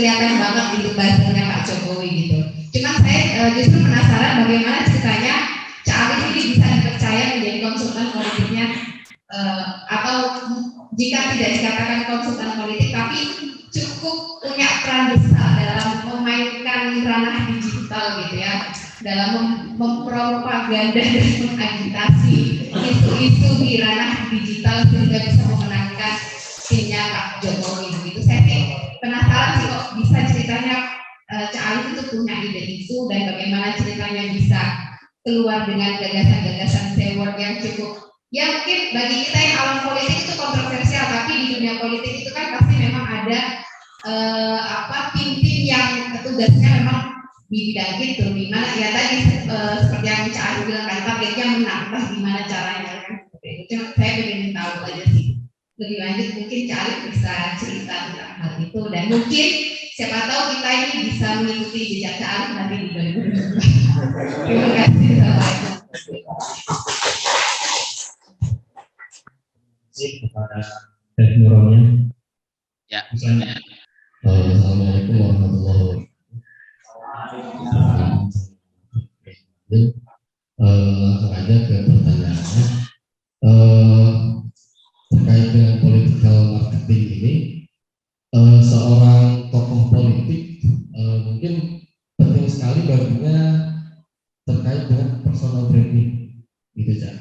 kelihatan banget gitu buzzernya Pak Jokowi gitu. Cuman saya justru penasaran bagaimana ceritanya Cak Arif ini bisa dipercaya menjadi konsultan politiknya, atau jika tidak dikatakan konsultan politik tapi cukup punya peran besar dalam memainkan ranah digital gitu ya, dalam mempropaganda dan mengagitasi isu-isu di ranah digital sehingga bisa memenangkan timnya Pak Jokowi begitu. Saya sih penasaran sih kok bisa ceritanya Cak Arif itu punya ide itu dan bagaimana ceritanya bisa keluar dengan gagasan-gagasan sewot yang cukup, ya mungkin bagi kita yang alam politik itu kontroversial, tapi di dunia politik itu kan pasti memang ada tim-tim yang tugasnya memang di bidang itu, gimana ya tadi seperti yang Cak Arif bilang kan targetnya menang, gimana caranya kan seperti itu. Saya ingin tahu aja sih lebih lanjut, mungkin Cak Arif bisa cerita tentang hal itu dan mungkin siapa tahu kita ini bisa mengikuti jejak Cak Arif nanti di 2022. Terima kasih. Kepada Dek Nurulnya. Ya. Assalamualaikum warahmatullahi wabarakatuh. Langsung aja ke pertanyaannya. Terkait dengan political marketing ini, seorang tokoh politik mungkin penting sekali baginya terkait dengan personal branding, gitu ya.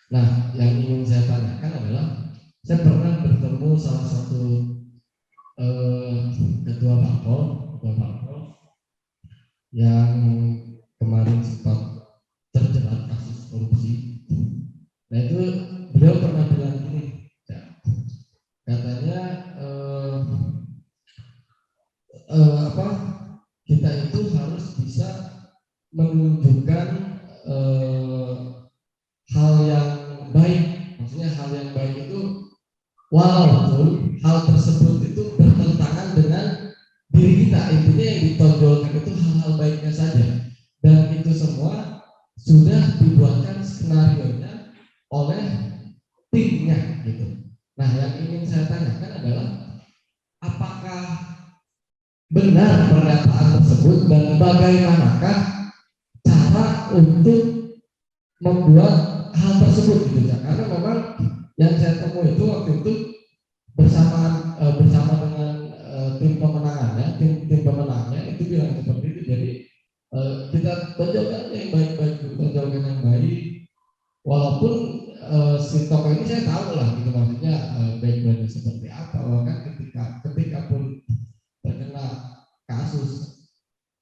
Nah, yang ingin saya tanyakan adalah saya pernah bertemu salah satu ketua parpol yang kemarin sempat terjerat kasus korupsi. Nah itu beliau pernah bilang gini, katanya kita itu harus bisa menunjukkan hal yang baik. Maksudnya hal yang baik itu walaupun hal tersebut itu bertentangan dengan diri kita, intinya yang ditonjolkan itu hal-hal baiknya saja, dan itu semua sudah dibuatkan skenario-nya oleh timnya gitu. Nah yang ingin saya tanyakan adalah apakah benar pernyataan tersebut dan bagaimanakah cara untuk membuat hal tersebut gitu ya, karena memang yang saya temui itu waktu itu bersama dengan tim pemenangannya, tim pemenangnya itu bilang seperti itu. Jadi kita tonjolkan yang baik-baik, tonjolkan yang baik, walaupun si tokoh ini saya tahu lah gitu maksudnya backgroundnya seperti apa, bahkan ketika pun terkena kasus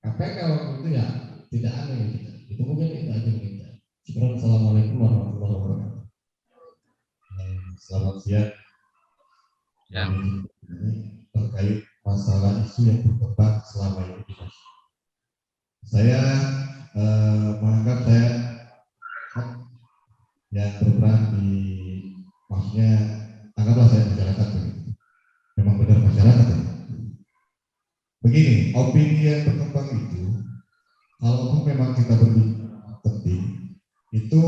KPK waktu itu ya tidak aneh gitu. Itu mungkin itu aja gitu. Assalamualaikum warahmatullahi wabarakatuh. Selamat siang. Ya. Ini terkait masalah isu yang berkembang selama ini. Saya menganggap saya yang berperan di, maksudnya anggaplah saya masyarakat begitu. Memang benar masyarakat. Begini, opini yang berkembang itu, kalau memang kita berbicara penting, itu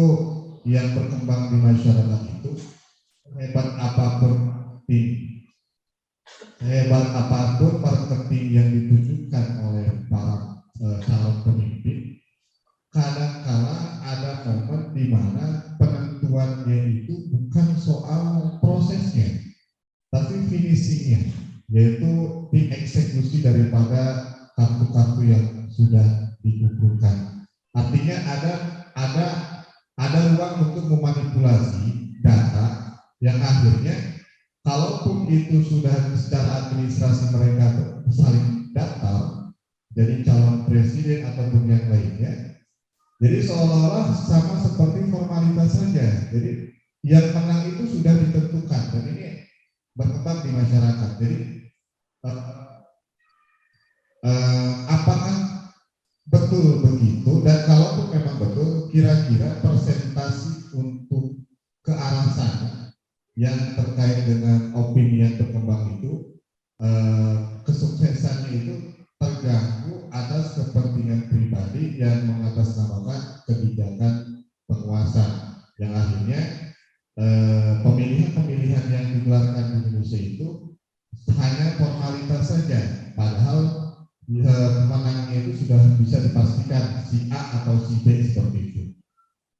yang berkembang di masyarakat itu hebat apapun marketing yang ditujukan oleh para calon pemimpin, kadang-kala ada momen di mana penentuannya itu bukan soal prosesnya, tapi finishingnya, yaitu dieksekusi daripada kartu-kartu yang sudah dikumpulkan. Artinya ada ruang untuk memanipulasi data yang akhirnya kalaupun itu sudah secara administrasi mereka saling daftar jadi calon presiden ataupun yang lainnya, jadi seolah-olah sama seperti formalitas saja. Jadi yang menang itu sudah ditentukan dan ini berkembang di masyarakat. Jadi apakah betul begitu, dan kalaupun memang betul, kira-kira persentase untuk ke arah sana yang terkait dengan opini yang berkembang itu, kesuksesannya itu terganggu atas kepentingan pribadi yang mengatasnamakan kebijakan penguasa, yang akhirnya pemilihan-pemilihan yang digelarkan di Indonesia itu hanya formalitas saja, padahal pemenangnya itu sudah bisa dipastikan si A atau si B seperti itu.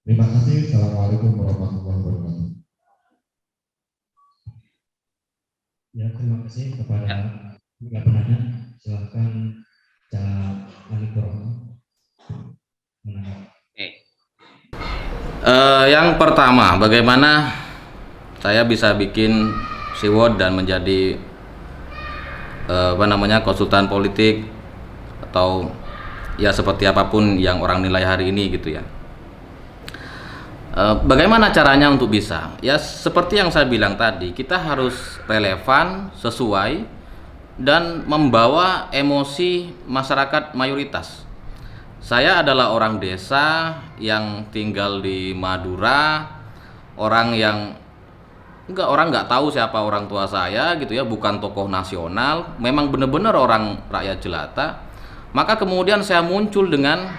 Terima kasih. Assalamualaikum warahmatullahi wabarakatuh. Ya, terima kasih kepada penanya. Silahkan Cak Ali Purnomo menanggapi. Yang pertama, bagaimana saya bisa bikin SeaWorld dan menjadi konsultan politik atau ya seperti apapun yang orang nilai hari ini gitu ya. Bagaimana caranya untuk bisa? Ya seperti yang saya bilang tadi, kita harus relevan, sesuai, dan membawa emosi masyarakat mayoritas. Saya adalah orang desa yang tinggal di Madura, orang nggak tahu siapa orang tua saya gitu ya, bukan tokoh nasional, memang benar-benar orang rakyat jelata. Maka kemudian saya muncul dengan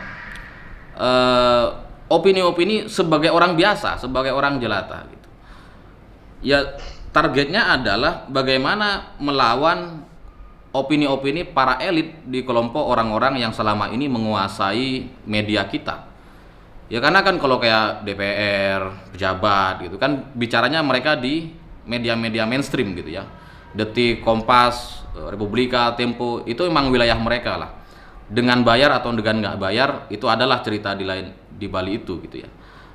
opini-opini sebagai orang biasa, sebagai orang jelata gitu. Ya targetnya adalah bagaimana melawan opini-opini para elit di kelompok orang-orang yang selama ini menguasai media kita. Ya karena kan kalau kayak DPR, pejabat gitu kan bicaranya mereka di media-media mainstream gitu ya. Detik, Kompas, Republika, Tempo itu memang wilayah mereka lah. Dengan bayar atau dengan nggak bayar itu adalah cerita di balik itu gitu ya.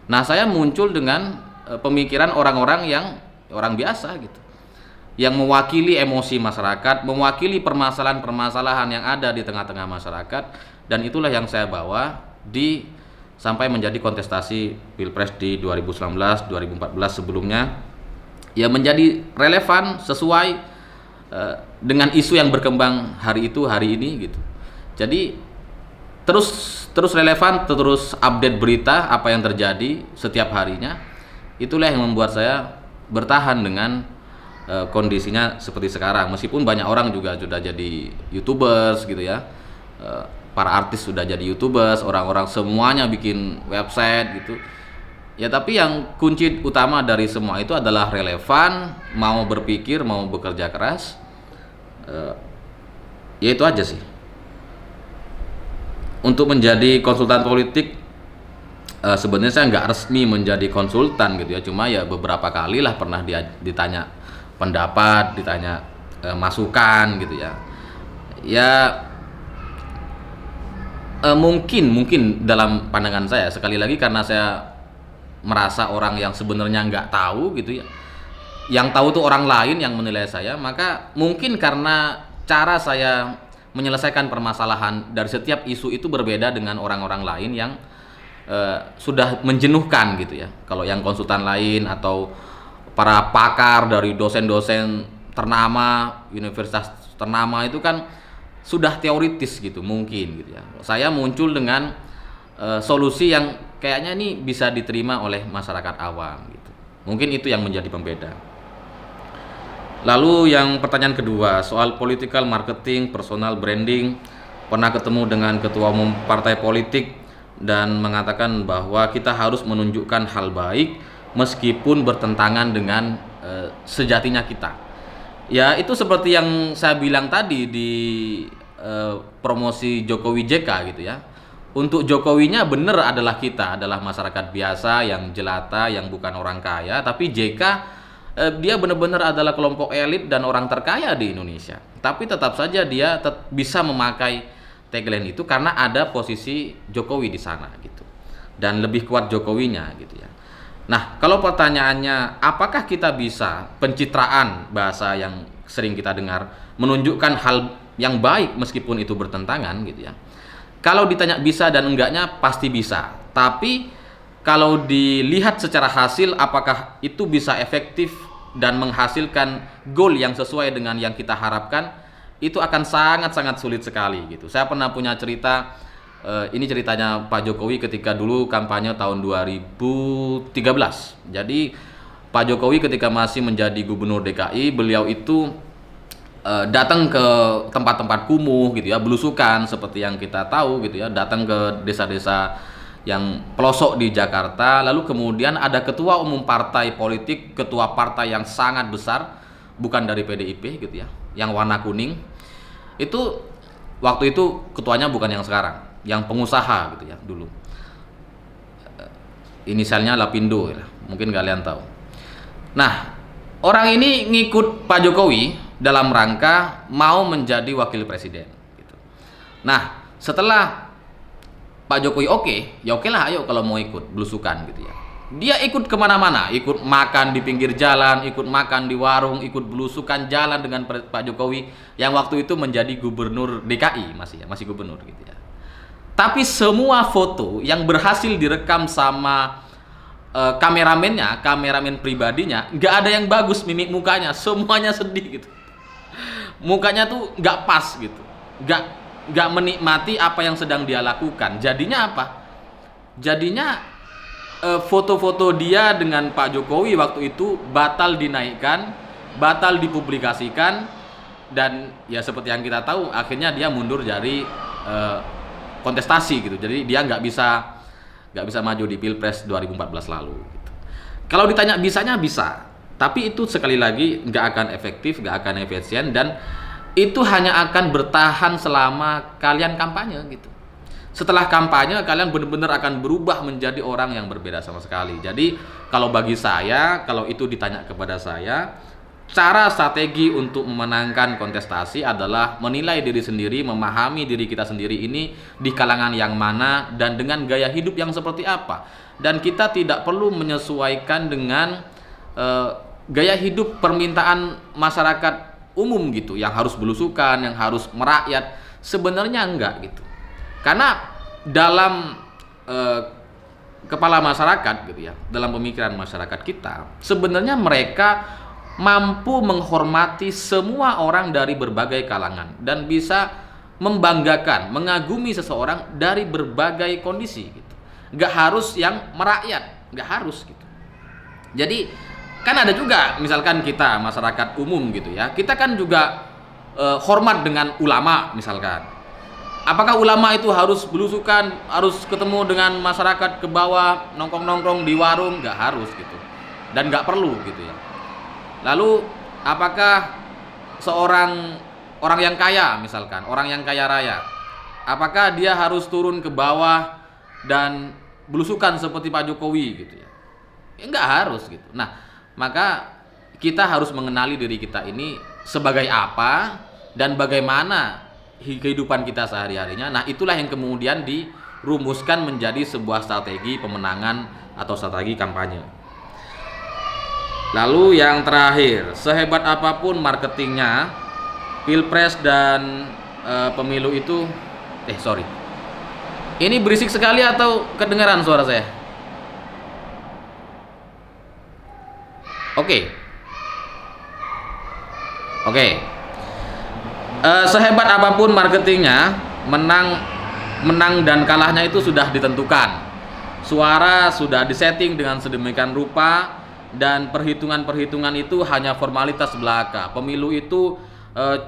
Nah saya muncul dengan pemikiran orang-orang yang orang biasa gitu, yang mewakili emosi masyarakat, mewakili permasalahan-permasalahan yang ada di tengah-tengah masyarakat, dan itulah yang saya bawa sampai menjadi kontestasi Pilpres di 2019, 2014 sebelumnya, ya menjadi relevan sesuai dengan isu yang berkembang hari itu, hari ini gitu. Jadi terus relevan, terus update berita apa yang terjadi setiap harinya. Itulah yang membuat saya bertahan dengan kondisinya seperti sekarang. Meskipun banyak orang juga sudah jadi YouTubers gitu ya. Para artis sudah jadi YouTubers, orang-orang semuanya bikin website gitu. Ya tapi yang kunci utama dari semua itu adalah relevan, mau berpikir, mau bekerja keras. Ya itu aja sih. Untuk menjadi konsultan politik sebenarnya saya nggak resmi menjadi konsultan gitu ya, cuma ya beberapa kali lah pernah ditanya pendapat, ditanya masukan gitu ya. Ya mungkin dalam pandangan saya, sekali lagi karena saya merasa orang yang sebenarnya nggak tahu gitu ya, yang tahu tuh orang lain yang menilai saya, maka mungkin karena cara saya menyelesaikan permasalahan dari setiap isu itu berbeda dengan orang-orang lain yang sudah menjenuhkan gitu ya. Kalau yang konsultan lain atau para pakar dari dosen-dosen ternama, universitas ternama itu kan sudah teoritis gitu mungkin gitu ya. Saya muncul dengan solusi yang kayaknya ini bisa diterima oleh masyarakat awam gitu. Mungkin itu yang menjadi pembeda. Lalu yang pertanyaan kedua soal political marketing, personal branding, pernah ketemu dengan ketua umum partai politik dan mengatakan bahwa kita harus menunjukkan hal baik meskipun bertentangan dengan sejatinya kita. Ya itu seperti yang saya bilang tadi di promosi Jokowi JK gitu ya. Untuk Jokowinya benar adalah kita, adalah masyarakat biasa yang jelata, yang bukan orang kaya, tapi JK dia benar-benar adalah kelompok elit dan orang terkaya di Indonesia. Tapi tetap saja dia bisa memakai tagline itu karena ada posisi Jokowi di sana gitu. Dan lebih kuat Jokowinya gitu ya. Nah, kalau pertanyaannya apakah kita bisa pencitraan, bahasa yang sering kita dengar, menunjukkan hal yang baik meskipun itu bertentangan gitu ya. Kalau ditanya bisa dan enggaknya pasti bisa. Tapi kalau dilihat secara hasil apakah itu bisa efektif dan menghasilkan goal yang sesuai dengan yang kita harapkan, itu akan sangat-sangat sulit sekali gitu. Saya pernah punya cerita, ini ceritanya Pak Jokowi ketika dulu kampanye tahun 2013. Jadi Pak Jokowi ketika masih menjadi gubernur DKI, beliau itu datang ke tempat-tempat kumuh gitu ya, belusukan seperti yang kita tahu gitu ya, datang ke desa-desa yang pelosok di Jakarta. Lalu kemudian ada ketua umum partai politik, ketua partai yang sangat besar, bukan dari PDIP gitu ya, yang warna kuning, itu waktu itu ketuanya bukan yang sekarang, yang pengusaha gitu ya dulu. Inisialnya Lapindo ya, mungkin kalian tahu. Nah, orang ini ngikut Pak Jokowi dalam rangka mau menjadi wakil presiden gitu. Nah, setelah Pak Jokowi ya oke lah, ayo kalau mau ikut belusukan gitu ya. Dia ikut kemana-mana, ikut makan di pinggir jalan, ikut makan di warung, ikut belusukan jalan dengan Pak Jokowi yang waktu itu menjadi gubernur DKI, masih gubernur gitu ya. Tapi semua foto yang berhasil direkam sama kameramen pribadinya, nggak ada yang bagus mimik mukanya, semuanya sedih gitu. Mukanya tuh nggak pas gitu, nggak menikmati apa yang sedang dia lakukan. Jadinya apa? Jadinya foto-foto dia dengan Pak Jokowi waktu itu batal dinaikkan, batal dipublikasikan, dan ya seperti yang kita tahu akhirnya dia mundur dari kontestasi gitu. Jadi dia nggak bisa maju di Pilpres 2014 lalu gitu. Kalau ditanya bisanya bisa, tapi itu sekali lagi nggak akan efektif, nggak akan efisien, dan itu hanya akan bertahan selama kalian kampanye gitu. Setelah kampanye kalian benar-benar akan berubah menjadi orang yang berbeda sama sekali. Jadi kalau bagi saya, kalau itu ditanya kepada saya, cara strategi untuk memenangkan kontestasi adalah menilai diri sendiri, memahami diri kita sendiri ini di kalangan yang mana dan dengan gaya hidup yang seperti apa. Dan kita tidak perlu menyesuaikan dengan gaya hidup permintaan masyarakat umum gitu, yang harus belusukan, yang harus merakyat. Sebenarnya enggak gitu. Karena dalam kepala masyarakat gitu ya, dalam pemikiran masyarakat kita, sebenarnya mereka mampu menghormati semua orang dari berbagai kalangan dan bisa membanggakan, mengagumi seseorang dari berbagai kondisi gitu. Nggak harus yang merakyat, nggak harus gitu. Jadi kan ada juga misalkan kita masyarakat umum gitu ya, kita kan juga hormat dengan ulama misalkan. Apakah ulama itu harus belusukan, harus ketemu dengan masyarakat ke bawah, nongkrong-nongkrong di warung? Nggak harus gitu, dan nggak perlu gitu ya. Lalu apakah seorang orang yang kaya misalkan, orang yang kaya raya, apakah dia harus turun ke bawah dan belusukan seperti Pak Jokowi gitu ya? Enggak harus gitu. Nah, maka kita harus mengenali diri kita ini sebagai apa dan bagaimana kehidupan kita sehari-harinya. Nah, itulah yang kemudian dirumuskan menjadi sebuah strategi pemenangan atau strategi kampanye. Lalu yang terakhir, sehebat apapun marketingnya, Pilpres dan pemilu itu, ini berisik sekali atau kedengaran suara saya? Oke. Sehebat apapun marketingnya, menang dan kalahnya itu sudah ditentukan. Suara sudah disetting dengan sedemikian rupa, dan perhitungan itu hanya formalitas belaka. Pemilu itu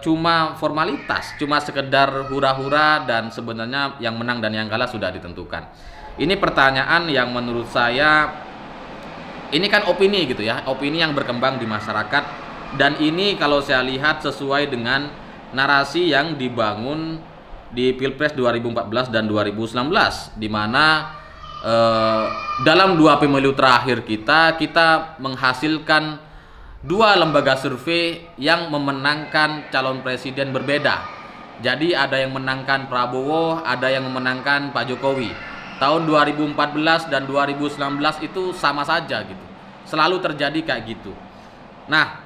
cuma formalitas, cuma sekedar hura-hura, dan sebenarnya yang menang dan yang kalah sudah ditentukan. Ini pertanyaan yang menurut saya, ini kan opini gitu ya, opini yang berkembang di masyarakat, dan ini kalau saya lihat sesuai dengan narasi yang dibangun di Pilpres 2014 dan 2019, di mana dalam 2 pemilu terakhir kita menghasilkan 2 lembaga survei yang memenangkan calon presiden berbeda. Jadi ada yang menangkan Prabowo, ada yang memenangkan Pak Jokowi. Tahun 2014 dan 2019 itu sama saja gitu, selalu terjadi kayak gitu. Nah,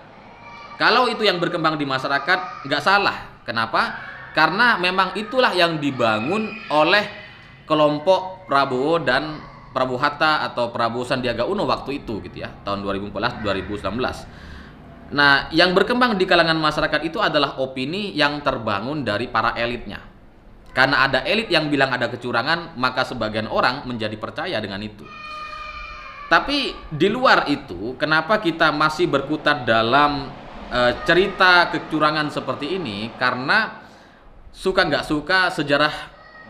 kalau itu yang berkembang di masyarakat, nggak salah. Kenapa? Karena memang itulah yang dibangun oleh kelompok Prabowo dan Prabowo Hatta atau Prabowo Sandiaga Uno waktu itu gitu ya, tahun 2014-2019. Nah, yang berkembang di kalangan masyarakat itu adalah opini yang terbangun dari para elitnya. Karena ada elit yang bilang ada kecurangan, maka sebagian orang menjadi percaya dengan itu. Tapi di luar itu, kenapa kita masih berkutat dalam cerita kecurangan seperti ini? Karena suka nggak suka, sejarah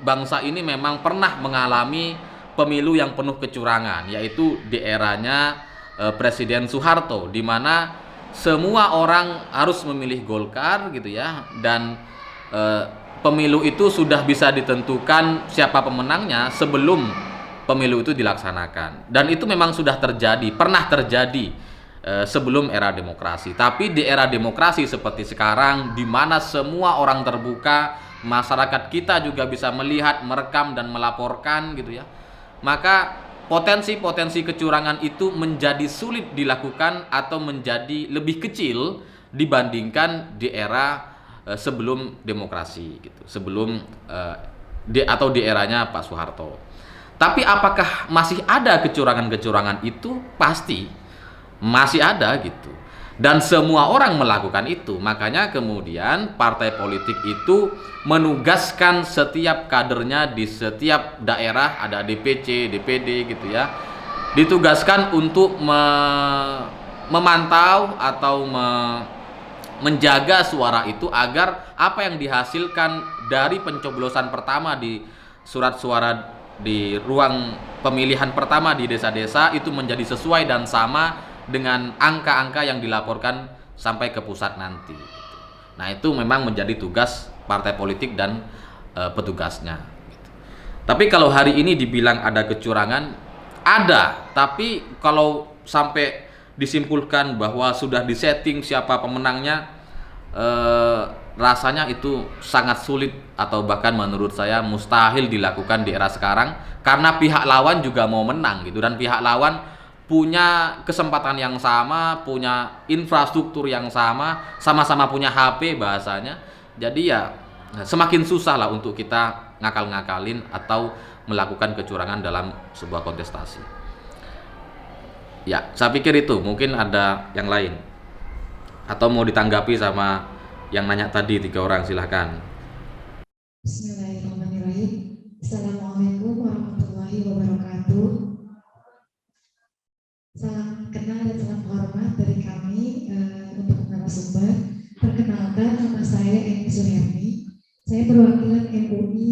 bangsa ini memang pernah mengalami pemilu yang penuh kecurangan, yaitu di eranya Presiden Soeharto, di mana semua orang harus memilih Golkar gitu ya, dan pemilu itu sudah bisa ditentukan siapa pemenangnya sebelum pemilu itu dilaksanakan. Dan itu memang sudah terjadi, pernah terjadi sebelum era demokrasi. Tapi di era demokrasi seperti sekarang, di mana semua orang terbuka, masyarakat kita juga bisa melihat, merekam dan melaporkan gitu ya, maka potensi-potensi kecurangan itu menjadi sulit dilakukan atau menjadi lebih kecil dibandingkan di era sebelum demokrasi gitu, sebelum atau di eranya Pak Soeharto. Tapi apakah masih ada kecurangan-kecurangan itu? Pasti masih ada gitu. Dan semua orang melakukan itu. Makanya kemudian partai politik itu menugaskan setiap kadernya di setiap daerah, ada DPC, DPD gitu ya, ditugaskan untuk memantau atau menjaga suara itu agar apa yang dihasilkan dari pencoblosan pertama di surat suara di ruang pemilihan pertama di desa-desa itu menjadi sesuai dan sama dengan angka-angka yang dilaporkan sampai ke pusat nanti. Nah, itu memang menjadi tugas partai politik dan petugasnya. Tapi kalau hari ini dibilang ada kecurangan, ada. Tapi kalau sampai disimpulkan bahwa sudah disetting siapa pemenangnya, rasanya itu sangat sulit atau bahkan menurut saya mustahil dilakukan di era sekarang, karena pihak lawan juga mau menang gitu, dan pihak lawan punya kesempatan yang sama, punya infrastruktur yang sama, sama-sama punya HP bahasanya. Jadi ya semakin susah lah untuk kita ngakal-ngakalin atau melakukan kecurangan dalam sebuah kontestasi. Ya, saya pikir itu. Mungkin ada yang lain atau mau ditanggapi sama yang nanya tadi 3 orang, silahkan. Bismillahirrahmanirrahim. Assalamualaikum warahmatullahi wabarakatuh. Salam kenal dan salam hormat dari kami untuk narasumber. Perkenalkan, nama saya Eni Suryani. Saya perwakilan MUI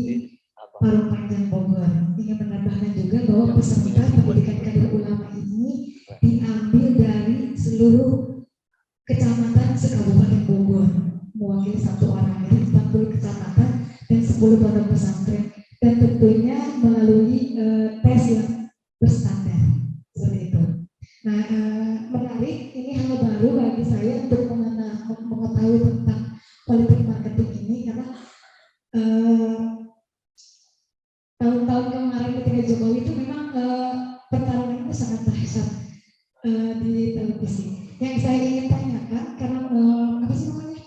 Parung Panjang Bogor. Ingin menambahkan juga bahwa peserta pendidikan kader ulama ini diambil dari seluruh kecamatan sekabupaten Bogor, mewakili 1 orang, dari 40 kecamatan dan 10 pondok pesantren, dan tentunya melalui tes yang berstandar seperti itu. Nah, menarik, ini hal baru bagi saya untuk mengetahui tentang politik marketing ini, karena tahun-tahun kemarin ketika Jokowi itu memang pertarungan itu sangat dahsyat di televisi. Yang saya ingin tanyakan, karena apa sih namanya,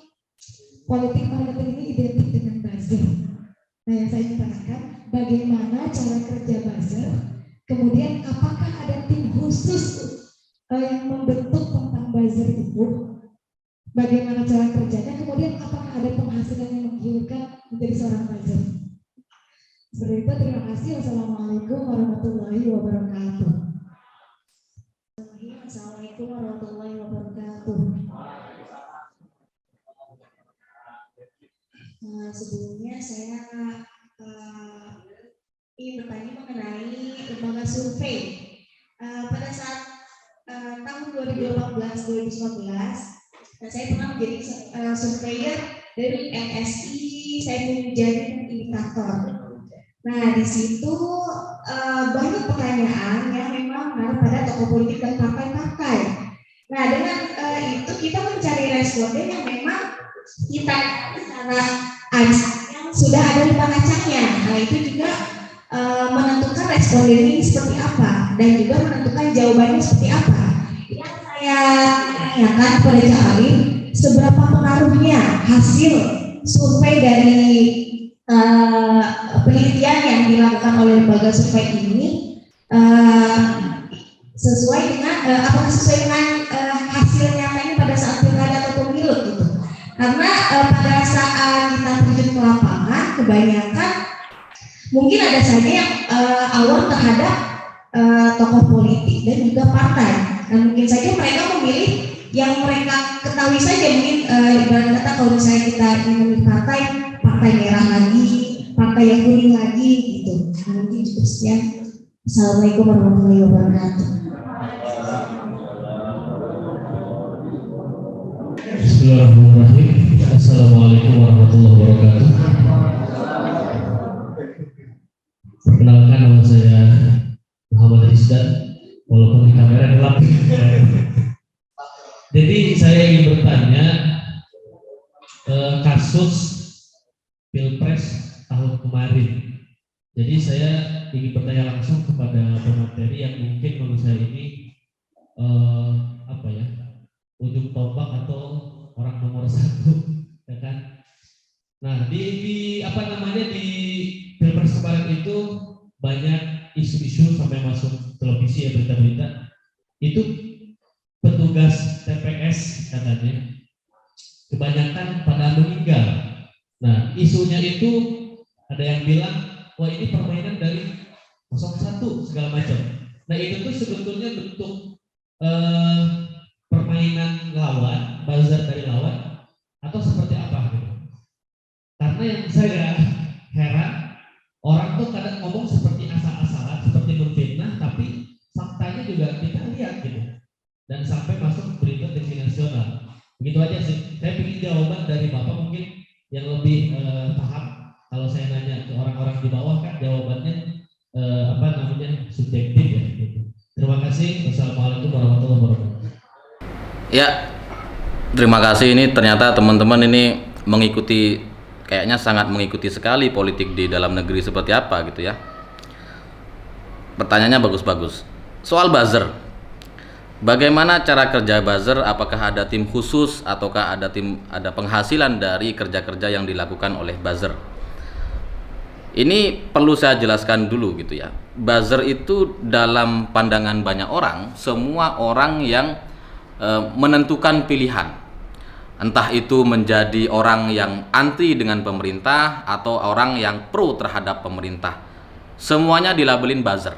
politik marketing ini identik dengan buzzer. Nah, yang saya ingin tanyakan, bagaimana cara kerja buzzer, kemudian apakah ada tim khusus yang membentuk tentang buzzer itu, bagaimana cara kerjanya, kemudian apakah ada penghasilan yang menggiurkan menjadi seorang buzzer. Seperti itu, terima kasih. Wassalamualaikum warahmatullahi wabarakatuh. Assalamualaikum warahmatullahi wabarakatuh. Sebelumnya saya ingin bertanya mengenai lembaga survei. Pada saat tahun 2014-2015, saya pernah menjadi surveyor dari MSI. Saya menjadi indikator. Nah, di situ banyak pertanyaan yang memang mengarah pada tokoh politik dan partai-partai. Nah, dengan itu kita mencari responden yang memang kita secara yang sudah ada di pengacangnya. Nah, itu juga menentukan responden ini seperti apa dan juga menentukan jawabannya seperti apa. Yang saya tanyakan kepada Cak Alim, seberapa pengaruhnya hasil survei dari penelitian yang dilakukan oleh lembaga survei ini sesuai dengan apakah sesuai dengan hasil nyatanya pada saat pilkada atau pemilu gitu. Karena pada saat kita terjun ke lapangan, kebanyakan mungkin ada saja yang awam terhadap tokoh politik dan juga partai. Dan mungkin saja mereka memilih yang mereka ketahui saja. Mungkin ibarat kata kalau misalnya kita memilih partai merah lagi, partai yang kuning lagi gitu. Nah, mungkin cukup sekian. Assalamualaikum warahmatullahi wabarakatuh. Bismillahirrahmanirrahim. Assalamualaikum warahmatullahi wabarakatuh. Perkenalkan, nama saya Muhammad Rizdan, walaupun di kamera gelap. Jadi saya ingin bertanya, kasus Pilpres tahun kemarin. Jadi saya ingin bertanya langsung kepada pemateri yang mungkin menurut saya ini ujung tombak atau orang nomor satu, ya kan? Nah, di Pilpres kemarin itu banyak isu-isu sampai masuk televisi ya, berita-berita. Itu petugas TPS katanya kebanyakan pada meninggal. Nah, isunya itu ada yang bilang, wah ini permainan dari 01 segala macam. Nah, itu tuh sebetulnya bentuk permainan lawan, buzzer dari lawan, atau seperti apa gitu. Karena yang saya heran, orang tuh kadang ngomong seperti asal-asalan, seperti menfitnah, tapi faktanya juga kita lihat gitu. Dan sampai masuk berita TV nasional. Begitu aja sih. Saya ingin jawaban dari Bapak mungkin yang lebih paham. Kalau saya nanya ke orang-orang di bawah kan jawabannya subjektif ya gitu. Terima kasih. Wassalamualaikum warahmatullahi wabarakatuh. Ya, terima kasih. Ini ternyata teman-teman ini mengikuti, kayaknya sangat mengikuti sekali politik di dalam negeri seperti apa gitu ya. Pertanyaannya bagus-bagus. Soal buzzer, bagaimana cara kerja buzzer? Apakah ada tim khusus ataukah ada penghasilan dari kerja-kerja yang dilakukan oleh buzzer? Ini perlu saya jelaskan dulu gitu ya. Buzzer itu dalam pandangan banyak orang, semua orang yang menentukan pilihan. Entah itu menjadi orang yang anti dengan pemerintah atau orang yang pro terhadap pemerintah. Semuanya dilabelin buzzer.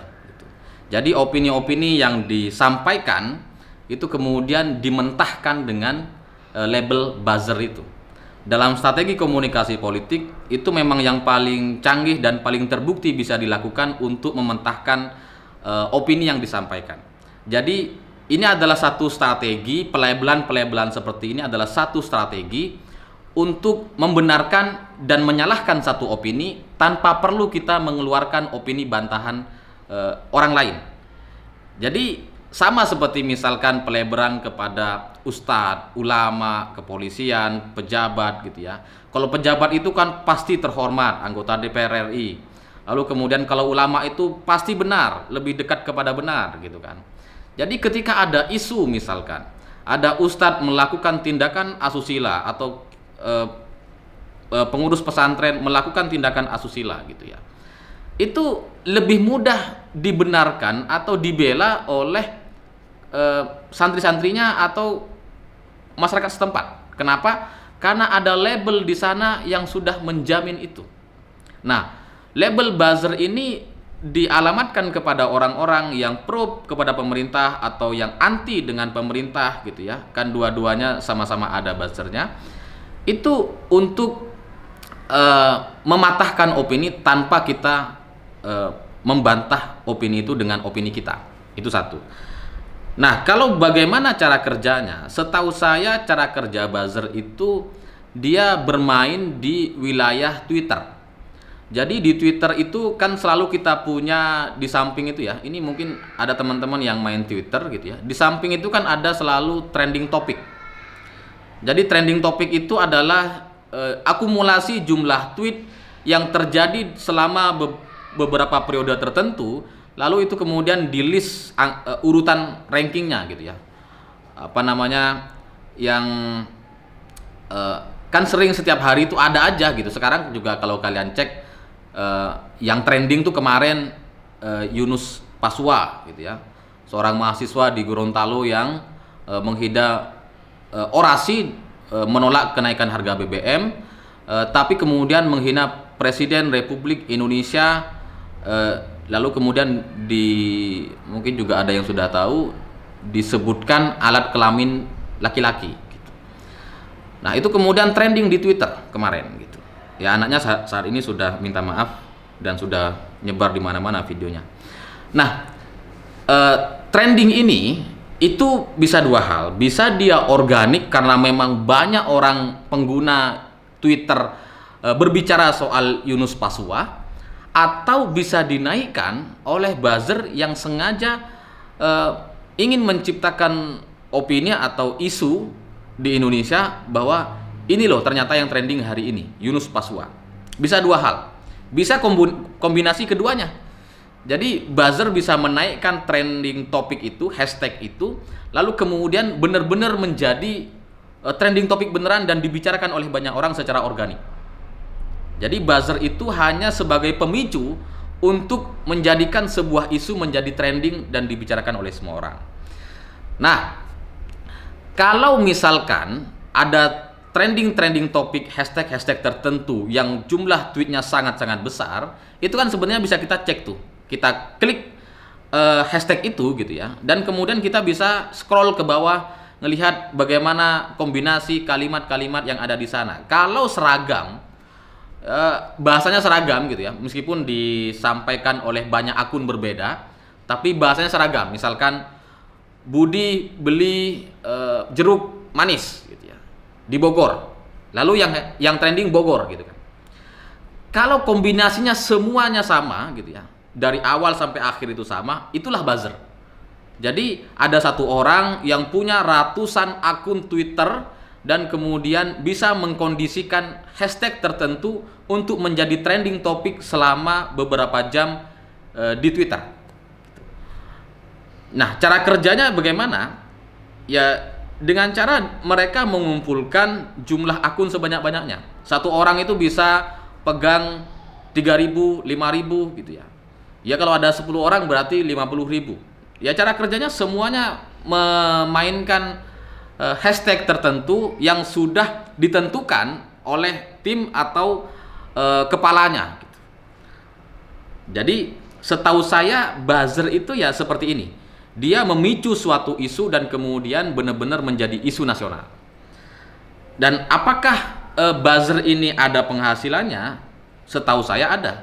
Jadi opini-opini yang disampaikan itu kemudian dimentahkan dengan label buzzer itu. Dalam strategi komunikasi politik itu memang yang paling canggih dan paling terbukti bisa dilakukan untuk mementahkan opini yang disampaikan. Jadi ini adalah satu strategi, pelabelan-pelabelan seperti ini adalah satu strategi untuk membenarkan dan menyalahkan satu opini tanpa perlu kita mengeluarkan opini bantahan orang lain. Jadi sama seperti misalkan peleberan kepada ustadz, ulama, kepolisian, pejabat gitu ya. Kalau pejabat itu kan pasti terhormat, anggota DPR RI. Lalu kemudian kalau ulama itu pasti benar, lebih dekat kepada benar gitu kan. Jadi ketika ada isu misalkan ada ustadz melakukan tindakan asusila atau pengurus pesantren melakukan tindakan asusila gitu ya, itu lebih mudah dibenarkan atau dibela oleh santri-santrinya atau masyarakat setempat. Kenapa? Karena ada label di sana yang sudah menjamin itu. Nah, label buzzer ini dialamatkan kepada orang-orang yang pro kepada pemerintah atau yang anti dengan pemerintah gitu ya. Kan dua-duanya sama-sama ada buzzernya. Itu untuk mematahkan opini tanpa kita membantah opini itu dengan opini kita. Itu satu. Nah, kalau bagaimana cara kerjanya? Setahu saya cara kerja buzzer itu dia bermain di wilayah Twitter. Jadi di Twitter itu kan selalu kita punya di samping itu ya. Ini mungkin ada teman-teman yang main Twitter gitu ya. Di samping itu kan ada selalu trending topic. Jadi trending topic itu adalah akumulasi jumlah tweet yang terjadi selama beberapa periode tertentu. Lalu itu kemudian di list urutan rankingnya gitu ya. Yang kan sering setiap hari itu ada aja gitu. Sekarang juga kalau kalian cek yang trending tuh kemarin Yunus Pasua gitu ya, seorang mahasiswa di Gorontalo yang menghina orasi menolak kenaikan harga BBM, tapi kemudian menghina Presiden Republik Indonesia, lalu kemudian mungkin juga ada yang sudah tahu disebutkan alat kelamin laki-laki gitu. Nah, itu kemudian trending di Twitter kemarin gitu. Ya, anaknya saat ini sudah minta maaf dan sudah nyebar di mana-mana videonya. Nah, trending ini itu bisa dua hal. Bisa dia organik karena memang banyak orang pengguna Twitter berbicara soal Yunus Pasua, atau bisa dinaikkan oleh buzzer yang sengaja ingin menciptakan opini atau isu di Indonesia bahwa ini loh ternyata yang trending hari ini, Yunus Pasua. Bisa dua hal, bisa kombinasi keduanya. Jadi buzzer bisa menaikkan trending topik itu, hashtag itu, lalu kemudian benar-benar menjadi trending topik beneran dan dibicarakan oleh banyak orang secara organik. Jadi buzzer itu hanya sebagai pemicu untuk menjadikan sebuah isu menjadi trending dan dibicarakan oleh semua orang. Nah, kalau misalkan ada trending topik hashtag tertentu yang jumlah tweetnya sangat-sangat besar, itu kan sebenarnya bisa kita cek tuh. Kita klik hashtag itu gitu ya, dan kemudian kita bisa scroll ke bawah ngelihat bagaimana kombinasi kalimat-kalimat yang ada di sana. Kalau seragam, bahasanya seragam gitu ya, meskipun disampaikan oleh banyak akun berbeda, tapi bahasanya seragam. Misalkan Budi beli jeruk manis gitu ya di Bogor, lalu yang trending Bogor gitu kan. Kalau kombinasinya semuanya sama gitu ya, dari awal sampai akhir itu sama, itulah buzzer. Jadi ada satu orang yang punya ratusan akun Twitter dan kemudian bisa mengkondisikan hashtag tertentu untuk menjadi trending topik selama beberapa jam di Twitter. Nah, cara kerjanya bagaimana? Ya dengan cara mereka mengumpulkan jumlah akun sebanyak-banyaknya. Satu orang itu bisa pegang 3.000, 5.000 gitu ya. Ya kalau ada 10 orang berarti 50.000. Ya cara kerjanya semuanya memainkan hashtag tertentu yang sudah ditentukan oleh tim atau kepalanya gitu. Jadi setahu saya buzzer itu ya seperti ini. Dia memicu suatu isu dan kemudian benar-benar menjadi isu nasional. Dan apakah buzzer ini ada penghasilannya? Setahu saya ada.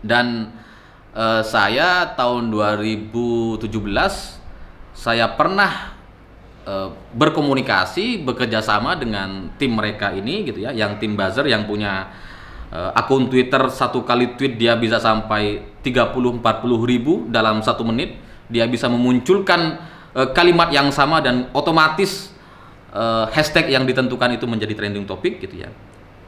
Dan saya tahun 2017 saya pernah berkomunikasi, bekerja sama dengan tim mereka ini gitu ya, yang tim buzzer yang punya akun Twitter, satu kali tweet dia bisa sampai 30-40 ribu dalam 1 menit. Dia bisa memunculkan kalimat yang sama dan otomatis hashtag yang ditentukan itu menjadi trending topik gitu ya.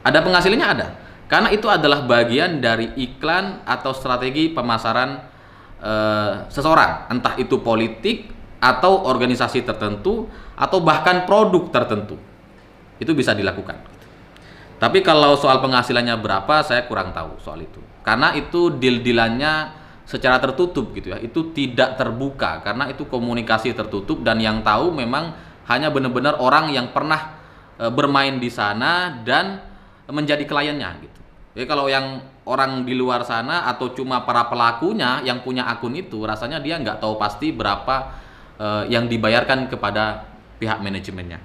Ada penghasilannya, ada. Karena itu adalah bagian dari iklan atau strategi pemasaran seseorang, entah itu politik atau organisasi tertentu atau bahkan produk tertentu. Itu bisa dilakukan. Tapi kalau soal penghasilannya berapa, saya kurang tahu soal itu. Karena itu deal-dealannya secara tertutup gitu ya. Itu tidak terbuka karena itu komunikasi tertutup dan yang tahu memang hanya benar-benar orang yang pernah bermain di sana dan menjadi kliennya gitu. Jadi kalau yang orang di luar sana atau cuma para pelakunya yang punya akun itu, rasanya dia nggak tahu pasti berapa yang dibayarkan kepada pihak manajemennya.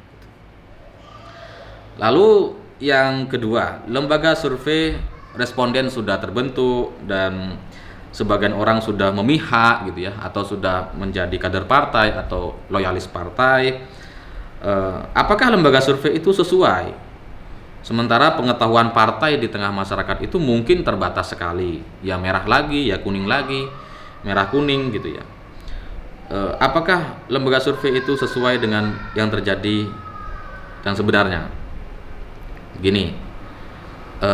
Lalu yang kedua, lembaga survei responden sudah terbentuk dan sebagian orang sudah memihak gitu ya, atau sudah menjadi kader partai atau loyalis partai. Apakah lembaga survei itu sesuai? Sementara pengetahuan partai di tengah masyarakat itu mungkin terbatas sekali. Ya merah lagi, ya kuning lagi, merah kuning gitu ya. Apakah lembaga survei itu sesuai dengan yang terjadi yang sebenarnya? Gini,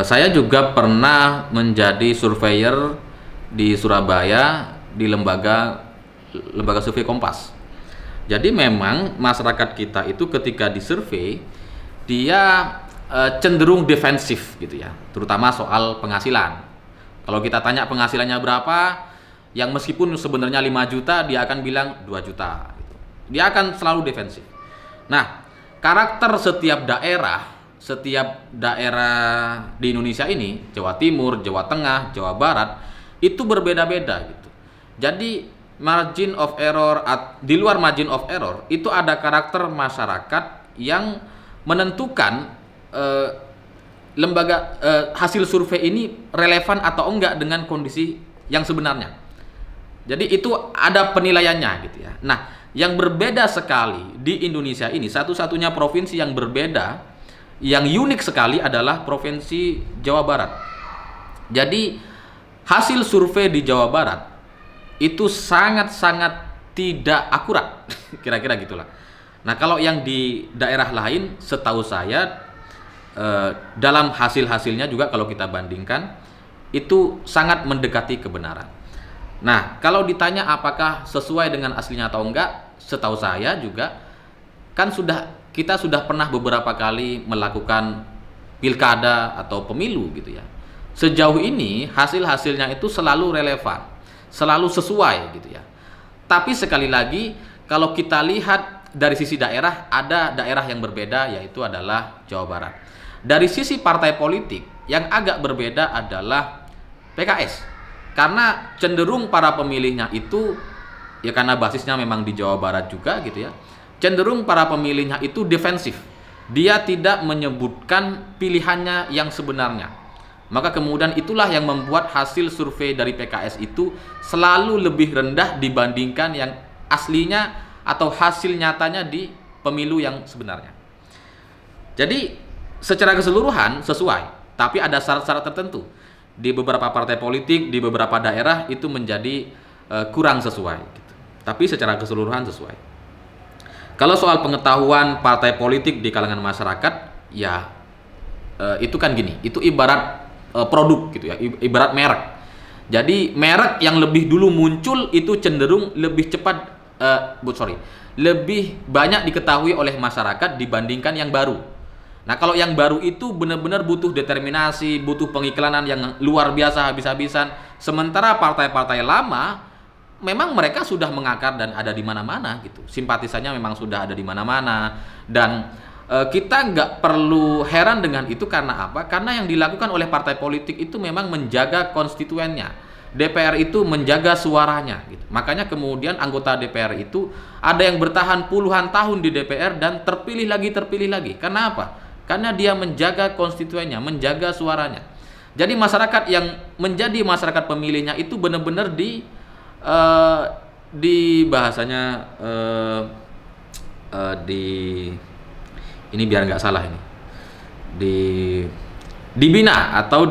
saya juga pernah menjadi surveyor di Surabaya di lembaga survei Kompas. Jadi memang masyarakat kita itu ketika disurvei dia cenderung defensif gitu ya, terutama soal penghasilan. Kalau kita tanya penghasilannya berapa, yang meskipun sebenarnya 5 juta dia akan bilang 2 juta gitu. Dia akan selalu defensif. Nah, karakter setiap daerah di Indonesia ini, Jawa Timur, Jawa Tengah, Jawa Barat, itu berbeda-beda gitu. Jadi margin of error, di luar margin of error itu ada karakter masyarakat yang menentukan lembaga hasil survei ini relevan atau enggak dengan kondisi yang sebenarnya. Jadi itu ada penilaiannya gitu ya. Nah, yang berbeda sekali di Indonesia ini, satu-satunya provinsi yang berbeda, yang unik sekali adalah provinsi Jawa Barat. Jadi hasil survei di Jawa Barat itu sangat-sangat tidak akurat, kira-kira gitulah. Nah, kalau yang di daerah lain, setahu saya dalam hasil-hasilnya juga kalau kita bandingkan itu sangat mendekati kebenaran. Nah, kalau ditanya apakah sesuai dengan aslinya atau enggak, setahu saya juga kan kita sudah pernah beberapa kali melakukan pilkada atau pemilu gitu ya. Sejauh ini hasil-hasilnya itu selalu relevan, selalu sesuai gitu ya. Tapi sekali lagi kalau kita lihat dari sisi daerah, ada daerah yang berbeda, yaitu adalah Jawa Barat. Dari sisi partai politik yang agak berbeda adalah PKS, karena cenderung para pemilihnya itu ya karena basisnya memang di Jawa Barat juga gitu ya, cenderung para pemilihnya itu defensif. Dia tidak menyebutkan pilihannya yang sebenarnya. Maka kemudian itulah yang membuat hasil survei dari PKS itu selalu lebih rendah dibandingkan yang aslinya atau hasil nyatanya di pemilu yang sebenarnya. Jadi secara keseluruhan sesuai, tapi ada syarat-syarat tertentu. Di beberapa partai politik, di beberapa daerah itu menjadi kurang sesuai gitu. Tapi secara keseluruhan sesuai. Kalau soal pengetahuan partai politik di kalangan masyarakat, ya itu kan gini, itu ibarat produk gitu ya, ibarat merek. Jadi merek yang lebih dulu muncul itu cenderung lebih cepat, lebih banyak diketahui oleh masyarakat dibandingkan yang baru. Nah, kalau yang baru itu benar-benar butuh determinasi, butuh pengiklanan yang luar biasa habis-habisan. Sementara partai-partai lama memang mereka sudah mengakar dan ada di mana-mana gitu. Simpatisannya memang sudah ada di mana-mana. Dan kita nggak perlu heran dengan itu karena apa? Karena yang dilakukan oleh partai politik itu memang menjaga konstituennya. DPR itu menjaga suaranya gitu. Makanya kemudian anggota DPR itu ada yang bertahan puluhan tahun di DPR dan terpilih lagi. Karena apa? Karena dia menjaga konstituennya, menjaga suaranya. Jadi masyarakat yang menjadi masyarakat pemilihnya itu benar-benar di bahasanya ini biar nggak salah ini, dibina atau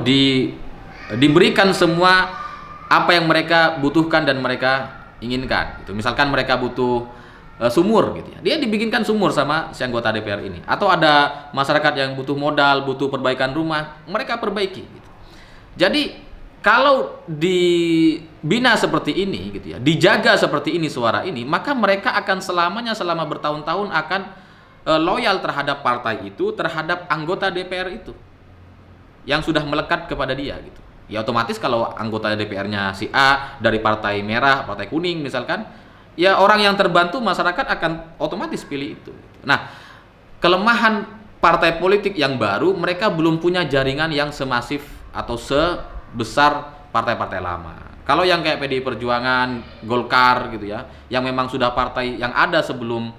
diberikan semua apa yang mereka butuhkan dan mereka inginkan. Gitu. Misalkan mereka butuh sumur gitu ya, dia dibikinkan sumur sama si anggota DPR ini. Atau ada masyarakat yang butuh modal, butuh perbaikan rumah, mereka perbaiki gitu. Jadi kalau dibina seperti ini gitu ya, dijaga seperti ini suara ini, maka mereka akan selamanya, selama bertahun-tahun akan loyal terhadap partai itu, terhadap anggota DPR itu yang sudah melekat kepada dia gitu. Ya otomatis kalau anggota DPR-nya si A dari partai merah, partai kuning misalkan, ya orang yang terbantu masyarakat akan otomatis pilih itu. Nah, kelemahan partai politik yang baru, mereka belum punya jaringan yang semasif atau sebesar partai-partai lama. Kalau yang kayak PDI Perjuangan, Golkar gitu ya, yang memang sudah partai yang ada sebelum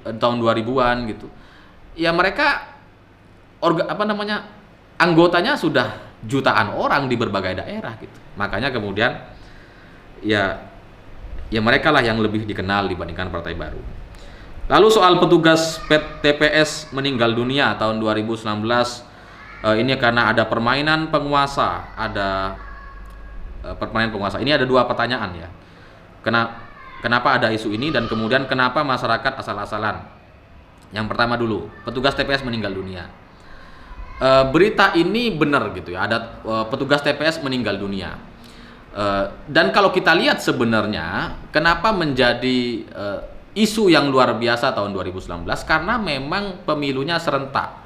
tahun 2000-an gitu. Ya mereka anggotanya sudah jutaan orang di berbagai daerah gitu. Makanya kemudian ya mereka lah yang lebih dikenal dibandingkan partai baru. Lalu soal petugas TPS meninggal dunia tahun 2019, ini karena ada permainan penguasa, Ini ada dua pertanyaan ya. Kenapa ada isu ini dan kemudian kenapa masyarakat asal-asalan? Yang pertama dulu, petugas TPS meninggal dunia. Berita ini benar gitu ya, ada petugas TPS meninggal dunia. Dan kalau kita lihat sebenarnya kenapa menjadi isu yang luar biasa tahun 2019, karena memang pemilunya serentak,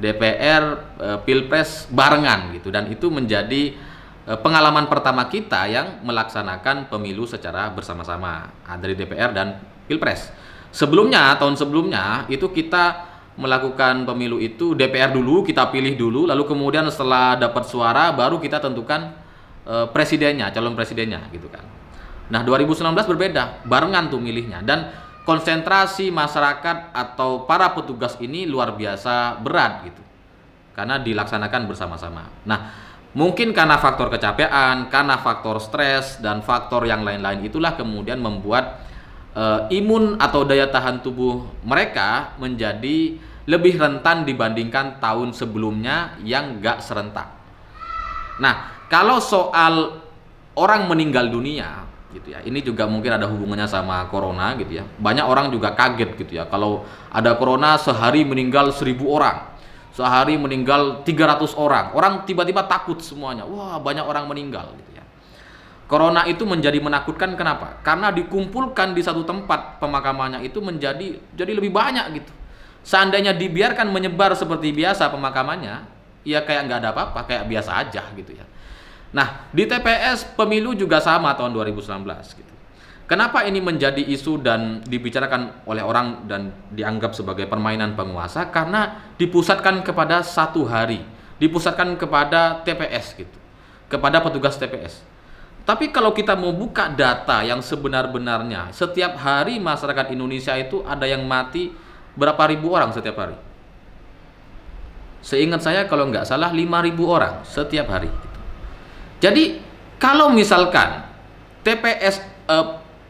DPR Pilpres barengan gitu, dan itu menjadi pengalaman pertama kita yang melaksanakan pemilu secara bersama-sama dari DPR dan Pilpres. Tahun sebelumnya itu kita melakukan pemilu itu DPR dulu, kita pilih dulu, lalu kemudian setelah dapat suara baru kita tentukan presidennya, calon presidennya gitu kan. Nah 2019 berbeda, barengan tuh milihnya, dan konsentrasi masyarakat atau para petugas ini luar biasa berat gitu, karena dilaksanakan bersama-sama. Nah mungkin karena faktor kecapean, karena faktor stres dan faktor yang lain-lain itulah kemudian membuat imun atau daya tahan tubuh mereka menjadi lebih rentan dibandingkan tahun sebelumnya yang gak serentak. Nah, kalau soal orang meninggal dunia gitu ya, ini juga mungkin ada hubungannya sama corona gitu ya. Banyak orang juga kaget gitu ya, kalau ada corona sehari meninggal 1000 orang, sehari meninggal 300 orang, orang tiba-tiba takut semuanya, wah banyak orang meninggal gitu ya. Corona itu menjadi menakutkan, kenapa? Karena dikumpulkan di satu tempat pemakamannya itu jadi lebih banyak gitu. Seandainya dibiarkan menyebar seperti biasa pemakamannya, ya kayak nggak ada apa-apa, kayak biasa aja gitu ya. Nah, di TPS pemilu juga sama tahun 2019 gitu. Kenapa ini menjadi isu dan dibicarakan oleh orang dan dianggap sebagai permainan penguasa? Karena dipusatkan kepada satu hari, dipusatkan kepada TPS gitu, kepada petugas TPS. Tapi kalau kita mau buka data yang sebenar-benarnya, setiap hari masyarakat Indonesia itu ada yang mati berapa ribu orang setiap hari? Seingat saya kalau nggak salah 5.000 orang setiap hari. Jadi kalau misalkan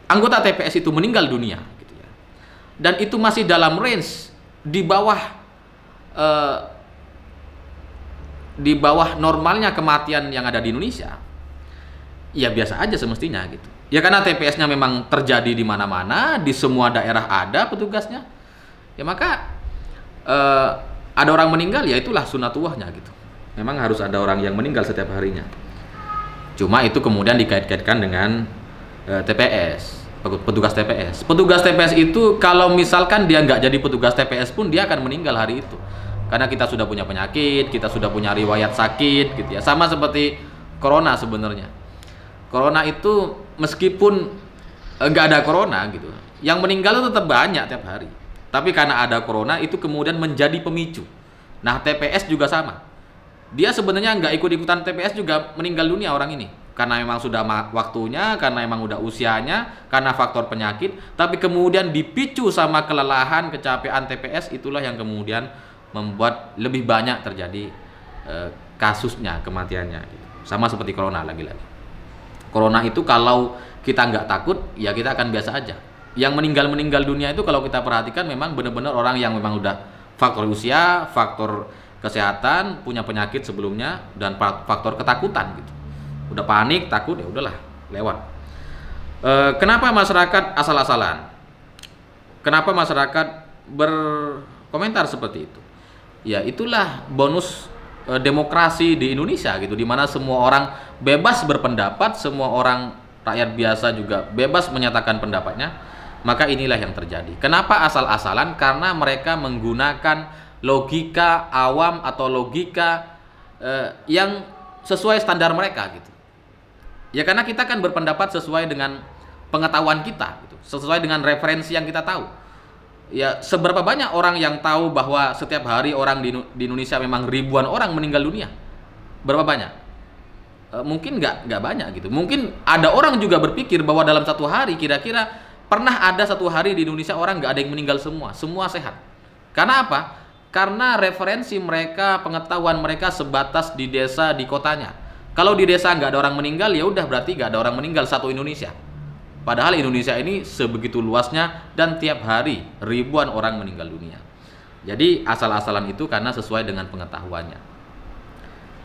anggota TPS itu meninggal dunia, gitu ya, dan itu masih dalam range di bawah normalnya kematian yang ada di Indonesia, ya biasa aja semestinya gitu. Ya karena TPS-nya memang terjadi di mana-mana, di semua daerah ada petugasnya. Ya maka ada orang meninggal, ya itulah sunatullahnya gitu. Memang harus ada orang yang meninggal setiap harinya. Cuma itu kemudian dikait-kaitkan dengan TPS, petugas TPS. Petugas TPS itu kalau misalkan dia nggak jadi petugas TPS pun dia akan meninggal hari itu. Karena kita sudah punya penyakit, kita sudah punya riwayat sakit gitu ya. Sama seperti corona sebenarnya. Corona itu meskipun nggak ada corona gitu, yang meninggal itu tetap banyak tiap hari. Tapi karena ada corona itu kemudian menjadi pemicu. Nah, TPS juga sama. Dia sebenarnya nggak ikut-ikutan TPS juga meninggal dunia orang ini. Karena memang sudah waktunya, karena memang udah usianya, karena faktor penyakit. Tapi kemudian dipicu sama kelelahan, kecapean TPS, itulah yang kemudian membuat lebih banyak terjadi kasusnya, kematiannya. Sama seperti corona lagi-lagi. Corona itu kalau kita nggak takut, ya kita akan biasa aja. Yang meninggal dunia itu kalau kita perhatikan memang benar-benar orang yang memang udah faktor usia, faktor kesehatan, punya penyakit sebelumnya, dan faktor ketakutan gitu. Udah panik, takut, ya udahlah, lewat. Kenapa masyarakat asal-asalan? Kenapa masyarakat berkomentar seperti itu? Ya itulah bonus demokrasi di Indonesia gitu, di mana semua orang bebas berpendapat, semua orang rakyat biasa juga bebas menyatakan pendapatnya. Maka inilah yang terjadi. Kenapa asal-asalan? Karena mereka menggunakan logika awam atau logika yang sesuai standar mereka gitu. Ya karena kita kan berpendapat sesuai dengan pengetahuan kita gitu, sesuai dengan referensi yang kita tahu. Ya seberapa banyak orang yang tahu bahwa setiap hari orang di Indonesia memang ribuan orang meninggal dunia? Berapa banyak? Mungkin nggak banyak gitu. Mungkin ada orang juga berpikir bahwa dalam satu hari kira-kira pernah ada satu hari di Indonesia orang nggak ada yang meninggal semua sehat. Karena apa? Karena referensi mereka, pengetahuan mereka sebatas di desa, di kotanya. Kalau di desa nggak ada orang meninggal, ya udah berarti nggak ada orang meninggal satu Indonesia. Padahal Indonesia ini sebegitu luasnya dan tiap hari ribuan orang meninggal dunia. Jadi asal-asalan itu karena sesuai dengan pengetahuannya.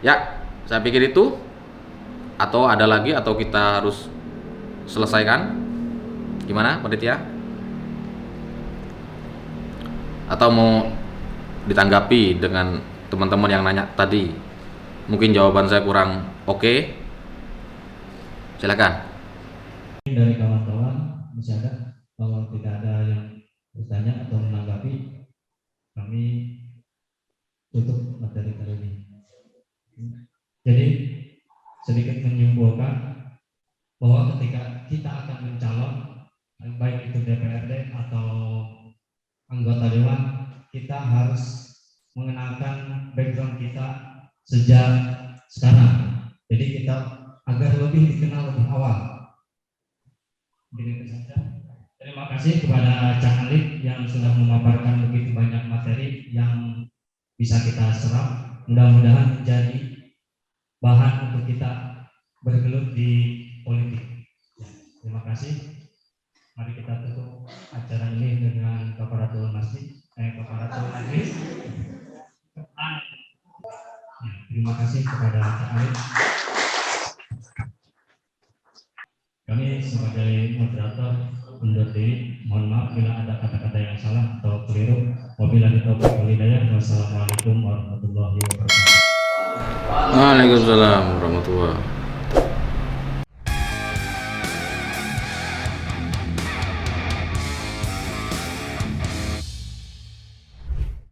Ya, saya pikir itu. Atau ada lagi atau kita harus selesaikan? Gimana, panitia? Atau mau ditanggapi dengan teman-teman yang nanya tadi? Mungkin jawaban saya kurang oke. Silakan. Dari kawan-kawan masih ada, kalau tidak ada yang bertanya atau menanggapi, kami tutup materi kali ini. Jadi sedikit menyimpulkan bahwa ketika kita akan mencalon, baik itu DPRD atau anggota dewan, kita harus mengenalkan background kita sejak sekarang. Jadi kita agar lebih dikenal lebih awal. Begitu saja. Terima kasih kepada Cak Alif yang sudah memaparkan begitu banyak materi yang bisa kita serap. Mudah-mudahan menjadi bahan untuk kita bergelut di politik. Terima kasih. Mari kita tutup acara ini dengan kafaratul majlis. Terima kasih kepada Cak Alif. moderator undur diri. Mohon maaf bila ada kata-kata yang salah atau keliru. Wabillahi taufiq wal hidayah. Wassalamualaikum warahmatullahi wabarakatuh. Waalaikumsalam warahmatullahi wabarakatuh.